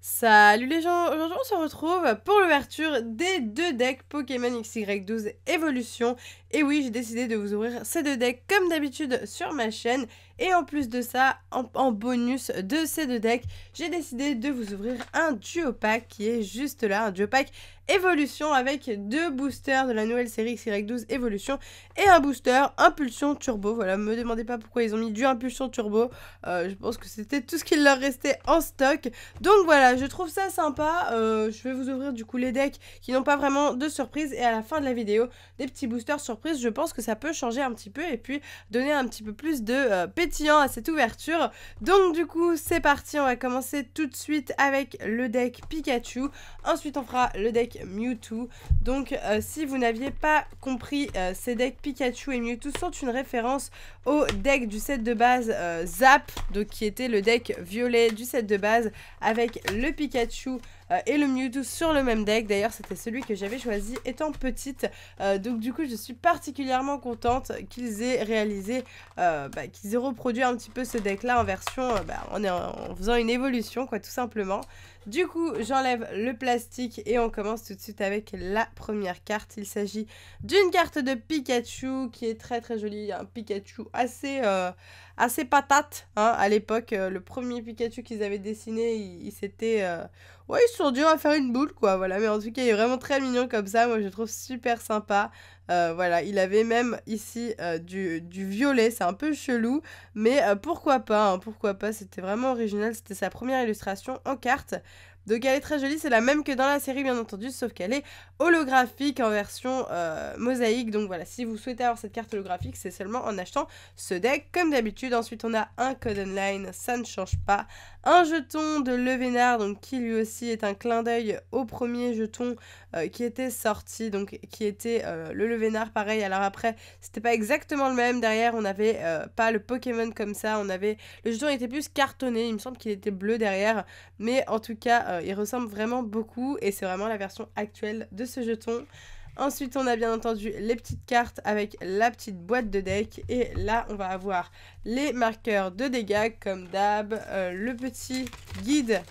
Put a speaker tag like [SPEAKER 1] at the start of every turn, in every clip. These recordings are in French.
[SPEAKER 1] Salut les gens, aujourd'hui on se retrouve pour l'ouverture des deux decks Pokémon XY12 Evolution. Et oui, j'ai décidé de vous ouvrir ces deux decks comme d'habitude sur ma chaîne. Et en plus de ça, en bonus de ces deux decks, j'ai décidé de vous ouvrir un duo pack qui est juste là, un duo pack Evolution avec deux boosters de la nouvelle série XY12 Evolution et un booster Impulsion Turbo. Voilà, me demandez pas pourquoi ils ont mis du Impulsion Turbo, je pense que c'était tout ce qu'il leur restait en stock. Donc voilà, je trouve ça sympa. Je vais vous ouvrir du coup les decks qui n'ont pas vraiment de surprise et à la fin de la vidéo, des petits boosters surprises. Je pense que ça peut changer un petit peu et puis donner un petit peu plus de pétillant à cette ouverture. Donc du coup, c'est parti. On va commencer tout de suite avec le deck Pikachu. Ensuite, on fera le deck Mewtwo. Donc si vous n'aviez pas compris, ces decks Pikachu et Mewtwo sont une référence au deck du set de base Zap, donc qui était le deck violet du set de base avec le Pikachu et le Mewtwo sur le même deck. D'ailleurs, c'était celui que j'avais choisi étant petite. Donc du coup, je suis particulièrement contente qu'ils aient réalisé, qu'ils aient reproduit un petit peu ce deck-là en version, en faisant une évolution, quoi, tout simplement. Du coup, j'enlève le plastique et on commence tout de suite avec la première carte. Il s'agit d'une carte de Pikachu qui est très très jolie. Un Pikachu assez patate, hein, à l'époque. Le premier Pikachu qu'ils avaient dessiné, il s'était... Ouais, ils se sont durs à faire une boule, quoi, voilà. Mais en tout cas, il est vraiment très mignon comme ça. Moi, je le trouve super sympa. Voilà, il avait même ici du violet. C'est un peu chelou. Mais pourquoi pas, hein, pourquoi pas. C'était vraiment original. C'était sa première illustration en carte. Donc elle est très jolie, c'est la même que dans la série bien entendu, sauf qu'elle est holographique en version mosaïque. Donc voilà, si vous souhaitez avoir cette carte holographique, c'est seulement en achetant ce deck comme d'habitude. Ensuite on a un code online, ça ne change pas. Un jeton de Levénard, donc qui lui aussi est un clin d'œil au premier jeton qui était sorti, donc qui était le Levénard pareil. Alors après, c'était pas exactement le même, derrière on avait pas le Pokémon comme ça, on avait... Le jeton était plus cartonné, il me semble qu'il était bleu derrière, mais en tout cas il ressemble vraiment beaucoup et c'est vraiment la version actuelle de ce jeton. Ensuite, on a bien entendu les petites cartes avec la petite boîte de deck. Et là, on va avoir les marqueurs de dégâts comme d'hab, le petit guide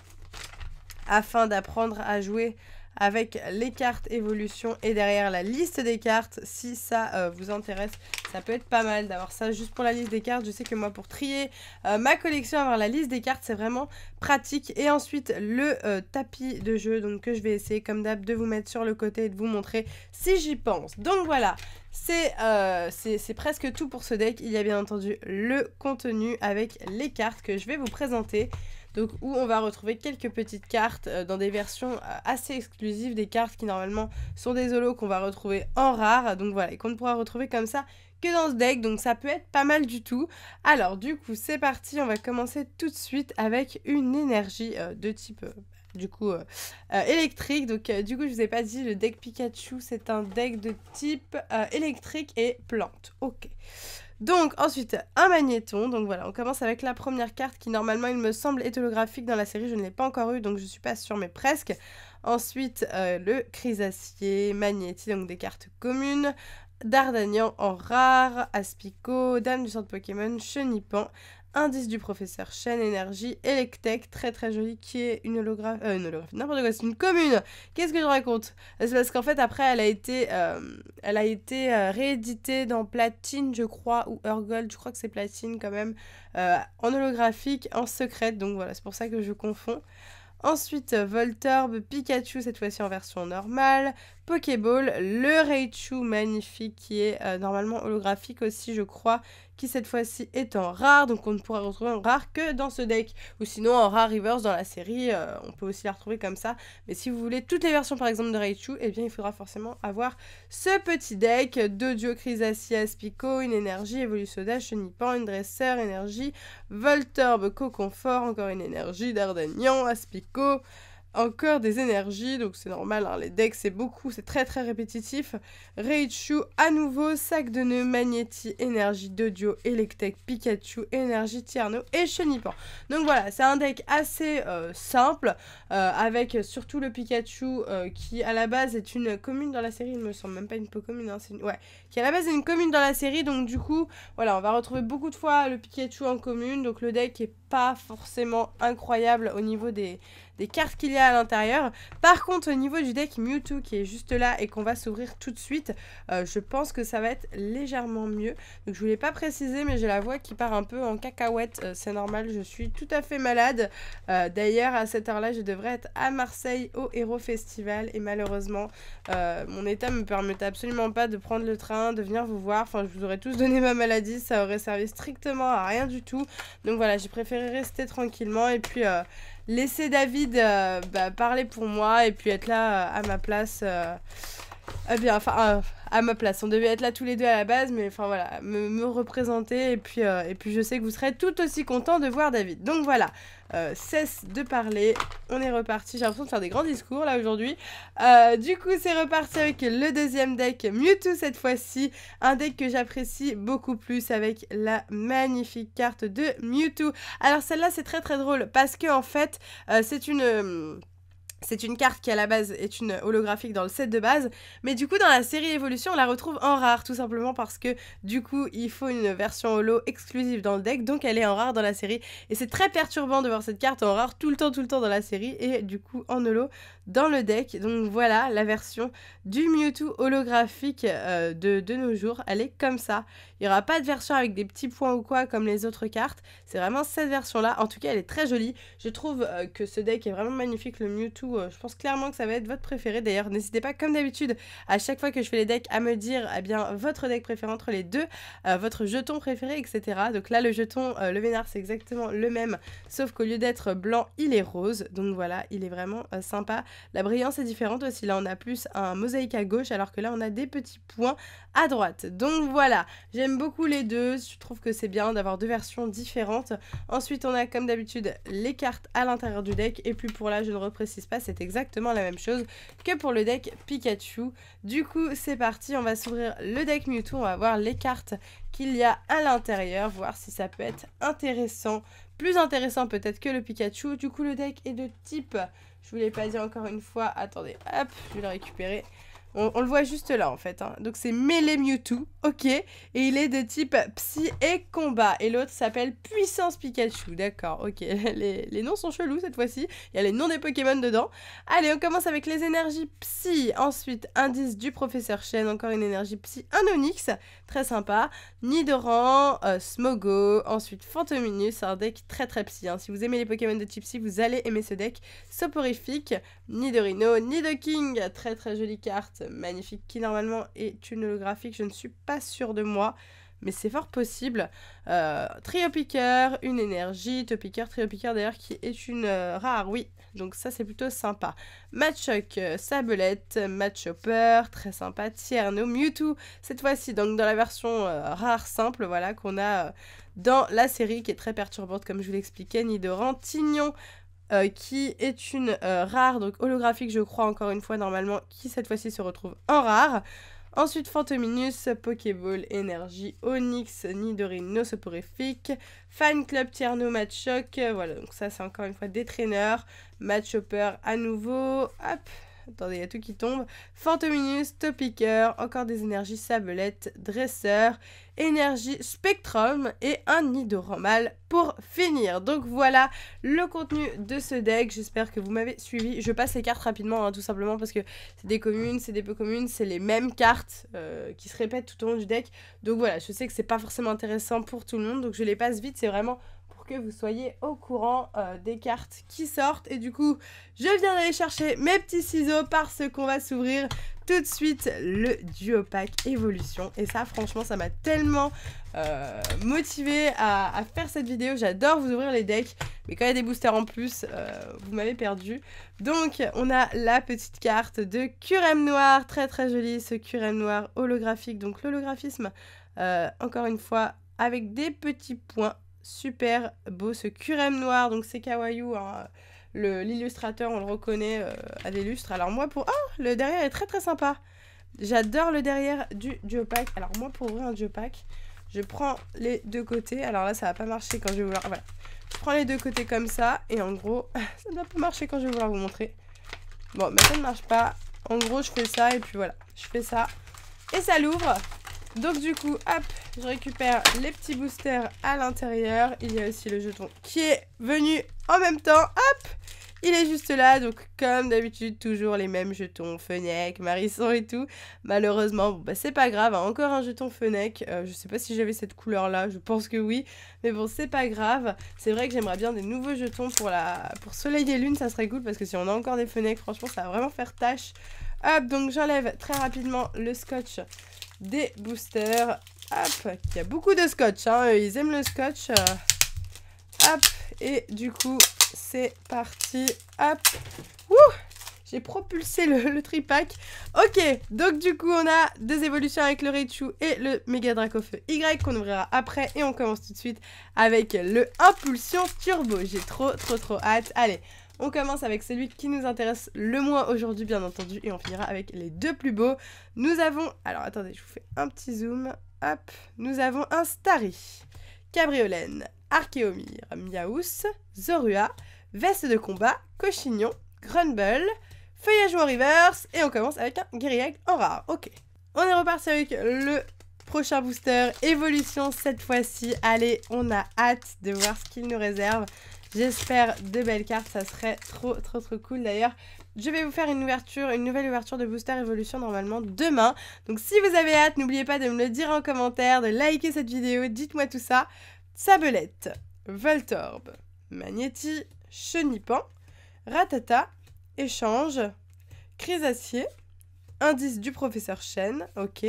[SPEAKER 1] afin d'apprendre à jouer avec les cartes évolution et derrière la liste des cartes. Si ça vous intéresse, ça peut être pas mal d'avoir ça juste pour la liste des cartes. Je sais que moi, pour trier ma collection, avoir la liste des cartes, c'est vraiment pratique. Et ensuite, le tapis de jeu, donc que je vais essayer comme d'hab de vous mettre sur le côté et de vous montrer si j'y pense. Donc voilà, c'est presque tout pour ce deck. Il y a bien entendu le contenu avec les cartes que je vais vous présenter. Donc où on va retrouver quelques petites cartes dans des versions assez exclusives, des cartes qui normalement sont des holos qu'on va retrouver en rare, donc voilà, et qu'on ne pourra retrouver comme ça que dans ce deck, donc ça peut être pas mal du tout. Alors du coup c'est parti, on va commencer tout de suite avec une énergie de type... électrique. Donc du coup je vous ai pas dit, le deck Pikachu c'est un deck de type électrique et plante. Ok. Donc ensuite un magnéton, donc voilà, on commence avec la première carte qui normalement il me semble est holographique dans la série, je ne l'ai pas encore eu donc je suis pas sûre mais presque. Ensuite le Chrysacier, Magnéti, donc des cartes communes, Dardanian en rare, Aspico, Dame du centre Pokémon, Chenipan, Indice du professeur Chen, Énergie, Electek, très très jolie, qui est une holographie, n'importe quoi, c'est une commune. Qu'est-ce que je raconte? C'est parce qu'en fait après elle a été rééditée dans Platine je crois, ou Urgold, je crois que c'est Platine quand même, en holographique, en secrète, donc voilà, c'est pour ça que je confonds. Ensuite, Voltorb, Pikachu, cette fois-ci en version normale, Pokéball, le Raichu magnifique qui est normalement holographique aussi, je crois, qui cette fois-ci est en rare, donc on ne pourra retrouver en rare que dans ce deck, ou sinon en rare reverse dans la série, on peut aussi la retrouver comme ça, mais si vous voulez toutes les versions par exemple de Raichu, eh bien il faudra forcément avoir ce petit deck, Dodio, Chrysacier, Aspico, une énergie, Evolutionnaire, Chenipan, une dresseur, énergie, Voltorb, Coconfort, encore une énergie, Dardanian, Aspico, encore des énergies, donc c'est normal, hein, les decks c'est beaucoup, c'est très très répétitif. Raichu à nouveau, sac de nœuds, Magnéti, énergie, Dodio, Electek, Pikachu, énergie, Tierno et Chenipan. Donc voilà, c'est un deck assez simple, avec surtout le Pikachu qui à la base est une commune dans la série, il me semble même pas une commune, hein, ouais, qui à la base est une commune dans la série, donc du coup, voilà, on va retrouver beaucoup de fois le Pikachu en commune, donc le deck est pas forcément incroyable au niveau des cartes qu'il y a à l'intérieur. Par contre, au niveau du deck Mewtwo qui est juste là et qu'on va s'ouvrir tout de suite, je pense que ça va être légèrement mieux. Donc je voulais pas préciser, mais j'ai la voix qui part un peu en cacahuète, c'est normal, je suis tout à fait malade. D'ailleurs, à cette heure-là, je devrais être à Marseille au Hero Festival et malheureusement, mon état me permettait absolument pas de prendre le train, de venir vous voir. Enfin, je vous aurais tous donné ma maladie, ça aurait servi strictement à rien du tout. Donc voilà, j'ai préféré rester tranquillement et puis laisser David parler pour moi et puis être là à ma place. À ma place. On devait être là tous les deux à la base, mais enfin voilà, me représenter et puis je sais que vous serez tout aussi contents de voir David. Donc voilà, cesse de parler, on est reparti. J'ai l'impression de faire des grands discours là aujourd'hui. Du coup, c'est reparti avec le deuxième deck Mewtwo cette fois-ci. Un deck que j'apprécie beaucoup plus avec la magnifique carte de Mewtwo. Alors celle-là, c'est très très drôle parce que en fait, c'est une carte qui à la base est une holographique dans le set de base, mais du coup dans la série Evolution on la retrouve en rare, tout simplement parce que du coup il faut une version holo exclusive dans le deck, donc elle est en rare dans la série, et c'est très perturbant de voir cette carte en rare tout le temps dans la série, et du coup en holo dans le deck. Donc voilà la version du Mewtwo holographique de nos jours, elle est comme ça. Il n'y aura pas de version avec des petits points ou quoi comme les autres cartes, c'est vraiment cette version là. En tout cas elle est très jolie, je trouve que ce deck est vraiment magnifique. Le Mewtwo, je pense clairement que ça va être votre préféré. D'ailleurs n'hésitez pas comme d'habitude à chaque fois que je fais les decks à me dire votre deck préféré entre les deux, votre jeton préféré, etc. Donc là le jeton, le Vénard, c'est exactement le même, sauf qu'au lieu d'être blanc il est rose, donc voilà, il est vraiment sympa. La brillance est différente aussi, là on a plus un mosaïque à gauche alors que là on a des petits points à droite. Donc voilà, j'aime beaucoup les deux, je trouve que c'est bien d'avoir deux versions différentes. Ensuite on a comme d'habitude les cartes à l'intérieur du deck, et puis pour là je ne reprécise pas, c'est exactement la même chose que pour le deck Pikachu. Du coup c'est parti, on va s'ouvrir le deck Mewtwo, on va voir les cartes qu'il y a à l'intérieur, voir si ça peut être intéressant, plus intéressant peut-être que le Pikachu. Du coup le deck est de type, je vous l'ai pas dit encore une fois, attendez, hop, je vais le récupérer. On le voit juste là en fait, hein. Donc c'est Mêlée Mewtwo, ok, et il est de type Psy et Combat, et l'autre s'appelle Puissance Pikachu, d'accord, ok, les noms sont chelous cette fois-ci, il y a les noms des Pokémon dedans. Allez, on commence avec les énergies Psy, ensuite Indice du Professeur Chen, encore une énergie Psy, un Onix, très sympa, Nidoran, Smogo, ensuite Fantominus, un deck très très Psy, hein. Si vous aimez les Pokémon de type Psy, vous allez aimer ce deck. Soporifique, Nidorino, Nidoking, très très jolie carte, magnifique, qui normalement est une holographique, je ne suis pas sûre de moi, mais c'est fort possible. Trio Piqueur, une énergie, Topiqueur, Trio Piqueur d'ailleurs qui est une rare, oui, donc ça c'est plutôt sympa. Machoc, Sablette, Machopper, très sympa, Tierno, Mewtwo, cette fois-ci donc dans la version rare simple, voilà, qu'on a dans la série, qui est très perturbante comme je vous l'expliquais. Nidoran, Tignon, qui est une rare, donc holographique je crois encore une fois normalement, qui cette fois-ci se retrouve en rare. Ensuite Fantominus, Pokéball, Énergie, Onix, Nidorino, Soporifique, Fan Club, Tierno, Machoc, voilà, donc ça c'est encore une fois des traîneurs. Machopper à nouveau, hop, attendez, il y a tout qui tombe. Fantominus, Topiqueur, encore des énergies Sablette, Dresseur, énergie Spectrum et un Nidoran mâle pour finir. Donc voilà le contenu de ce deck, j'espère que vous m'avez suivi. Je passe les cartes rapidement, hein, tout simplement parce que c'est des communes, c'est des peu communes, c'est les mêmes cartes qui se répètent tout au long du deck. Donc voilà, je sais que c'est pas forcément intéressant pour tout le monde, donc je les passe vite, c'est vraiment que vous soyez au courant des cartes qui sortent. Et du coup je viens d'aller chercher mes petits ciseaux parce qu'on va s'ouvrir tout de suite le duo pack évolution, et ça franchement ça m'a tellement motivé à faire cette vidéo. J'adore vous ouvrir les decks, mais quand il y a des boosters en plus vous m'avez perdu. Donc on a la petite carte de Curem Noir, très très jolie ce Curem Noir holographique, donc l'holographisme encore une fois avec des petits points. Super beau ce Curem Noir, donc c'est kawaii, hein. L'illustrateur on le reconnaît à des lustres. Alors moi pour... Oh, le derrière est très très sympa. J'adore le derrière du duo pack. Alors moi pour ouvrir un duo pack, je prends les deux côtés. Alors là ça va pas marcher quand je vais vouloir... Voilà. Je prends les deux côtés comme ça et en gros ça ne va pas marcher quand je vais vouloir vous montrer. Bon mais ça ne marche pas. En gros je fais ça et puis voilà. Je fais ça et ça l'ouvre. Donc du coup hop, je récupère les petits boosters à l'intérieur. Il y a aussi le jeton qui est venu en même temps. Hop! Il est juste là, donc comme d'habitude, toujours les mêmes jetons Fennec, Marisson et tout. Malheureusement, bon, bah, c'est pas grave, hein, encore un jeton Fennec. Je sais pas si j'avais cette couleur-là, je pense que oui. Mais bon, c'est pas grave. C'est vrai que j'aimerais bien des nouveaux jetons pour Soleil et Lune, ça serait cool. Parce que si on a encore des Fennec, franchement, ça va vraiment faire tâche. Hop, donc j'enlève très rapidement le scotch des boosters. Hop, il y a beaucoup de scotch, hein, ils aiment le scotch. Hop, et du coup, c'est parti. Hop, wouh, j'ai propulsé le tripack. Ok, donc du coup, on a deux évolutions avec le Raichu et le Mega Dracofeu Y qu'on ouvrira après. Et on commence tout de suite avec le Impulsion Turbo. J'ai trop hâte. Allez, on commence avec celui qui nous intéresse le moins aujourd'hui, bien entendu. Et on finira avec les deux plus beaux. Nous avons... Alors, attendez, je vous fais un petit zoom. Hop, nous avons un Starry, Cabriolène, Archéomir, Miaous, Zorua, Veste de combat, Cochignon, Grumble, Feuillage en reverse, et on commence avec un Guériag en rare. Ok, on est reparti avec le prochain booster, évolution cette fois-ci. Allez, on a hâte de voir ce qu'il nous réserve. J'espère de belles cartes, ça serait trop cool. D'ailleurs, je vais vous faire une nouvelle ouverture de booster évolution normalement demain. Donc si vous avez hâte, n'oubliez pas de me le dire en commentaire, de liker cette vidéo, dites-moi tout ça. Sabelette, Voltorb, Magnéti, Chenipan, Ratata, Échange, Crisacier, Indice du professeur Chen, ok.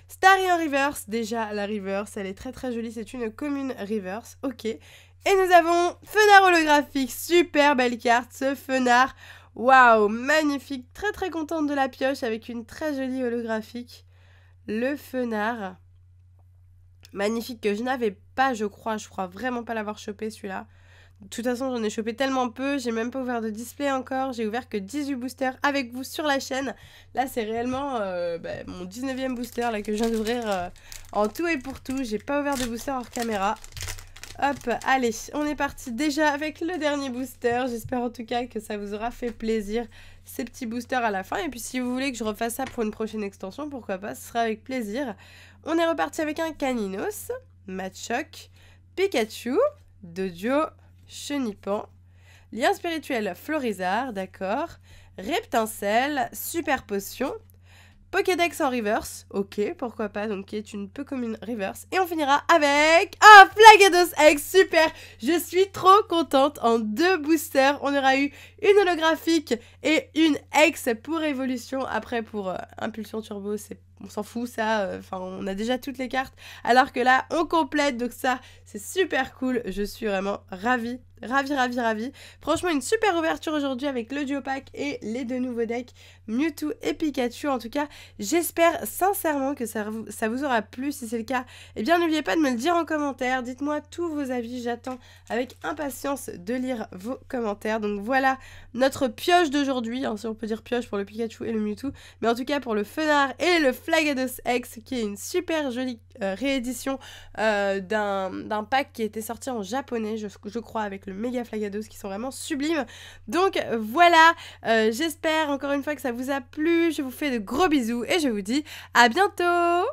[SPEAKER 1] Starry en reverse, déjà la reverse, elle est très jolie, c'est une commune reverse, ok. Et nous avons Fenard holographique, super belle carte, ce Fenard, waouh, magnifique, très contente de la pioche avec une très jolie holographique. Le Fenard, magnifique, que je n'avais pas, je crois vraiment pas l'avoir chopé celui-là. De toute façon, j'en ai chopé tellement peu, j'ai même pas ouvert de display encore, j'ai ouvert que 18 boosters avec vous sur la chaîne. Là, c'est réellement mon 19e booster là, que je viens d'ouvrir en tout et pour tout. J'ai pas ouvert de booster hors caméra. Hop, allez, on est parti déjà avec le dernier booster. J'espère en tout cas que ça vous aura fait plaisir, ces petits boosters à la fin. Et puis si vous voulez que je refasse ça pour une prochaine extension, pourquoi pas, ce sera avec plaisir. On est reparti avec un Caninos, Machoc, Pikachu, Dodio, Chenipan, Lien spirituel Florizard, d'accord, Reptincelle, Super Potion, Pokédex en reverse, ok, pourquoi pas, donc qui est une peu comme une reverse. Et on finira avec un Flagados X, super. Je suis trop contente, en deux boosters, on aura eu une holographique et une X pour évolution. Après pour Impulsion Turbo, on s'en fout ça, enfin on a déjà toutes les cartes. Alors que là, on complète, donc ça, c'est super cool. Je suis vraiment ravie. Ravie. Franchement, une super ouverture aujourd'hui avec le duo pack et les deux nouveaux decks, Mewtwo et Pikachu. En tout cas, j'espère sincèrement que ça vous aura plu. Si c'est le cas, eh bien n'oubliez pas de me le dire en commentaire. Dites-moi tous vos avis. J'attends avec impatience de lire vos commentaires. Donc voilà notre pioche d'aujourd'hui, hein, si on peut dire pioche pour le Pikachu et le Mewtwo. Mais en tout cas pour le Fenard et le Flagados X, qui est une super jolie réédition d'un pack qui était sorti en japonais, je crois, avec le Méga Flagados, qui sont vraiment sublimes. Donc voilà, j'espère encore une fois que ça vous a plu. Je vous fais de gros bisous et je vous dis à bientôt.